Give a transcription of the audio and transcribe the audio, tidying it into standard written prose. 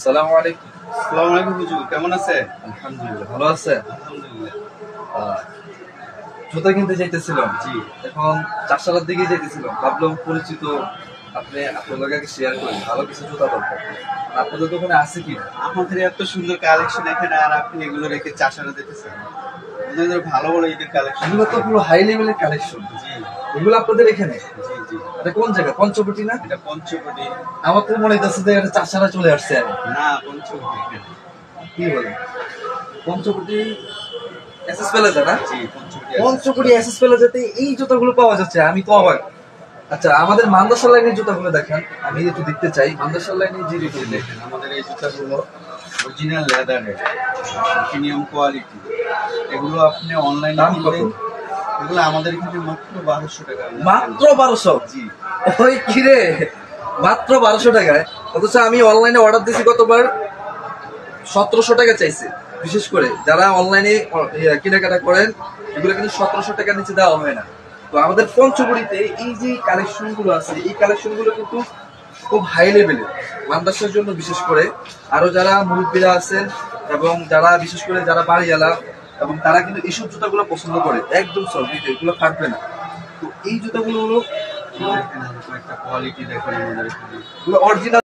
আসসালামু আলাইকুম। আসসালামু আলাইকুম হুজুর, কেমন আছে? আলহামদুলিল্লাহ, ভালো আছে? আলহামদুলিল্লাহ। জুতা কিনতে যাইতেছিলাম। জি। এখন চারশালার দিকে যাইতেছিলাম, ভাবলাম পরিচিত আপনার লগে শেয়ার করি, ভালো কিছু জুতা দরকার। আপনাদের দোকানে আছে কি? আমাদের এত সুন্দর কালেকশন এখানে, আর আপনি এগুলো রেখে চাষারা দিতেছেন। আমাদের ভালো বড় ঈদের কালেকশন। এগুলো তো পুরো হাই লেভেলের কালেকশন। জি এগুলো আপনাদের এখানে? জি জি। এটা কোন জায়গা? পঞ্চবটি না? এটা পঞ্চবটি। আমার তো মনে হইতেছে যে এটা চারশালা চলে আসছে। আমি না, পঞ্চবটি এখানে। কি বলেন, পঞ্চবটি এসএস প্লাজা না? জি, পঞ্চবটি। পঞ্চবটি এসএস প্লাজাতে এই জুতাগুলো পাওয়া যাচ্ছে, আমি তো অবাক। আচ্ছা, আমাদের মাদ্রাসা লাইনের জুতাগুলো দেখেন, আমি একটু দেখতে চাই মাদ্রাসা লাইনের যে জুতো দেখেন। আমাদের এই জুতাগুলো অরিজিনাল লেদারের, প্রিমিয়াম কোয়ালিটি। এগুলো আপনি অনলাইনে দাম কত? কিনবেন, এগুলো আমাদের এখানে মাত্র 1200 টাকা। মাত্র 1200? জি। ওই কিরে, মাত্র 1200 টাকায়? অথচ আমি অনলাইনে অর্ডার দিয়েছি কতবার, 1700 টাকা চাইছে। বিশেষ করে যারা অনলাইনে কেনাকাটা করেন, এগুলো কিন্তু 1700 টাকার নিচে দেওয়া হয় না। তো আমাদের পঞ্চগড়িতে এই যে কালেকশন গুলো আছে, এই কালেকশন গুলো কিন্তু খুব হাই লেভেলের, মাদ্রাসার জন্য বিশেষ করে। আরো যারা মুরব্বীরা আছেন এবং যারা বিশেষ করে যারা বাড়িওয়ালা, এবং তারা কিন্তু এইসব জুতাগুলো পছন্দ করে, একদম সলিড, এগুলো থাকবে না। তো এই জুতাগুলো হলো একটা কোয়ালিটি দেখেন আমাদের এখানে। অরিজিনাল।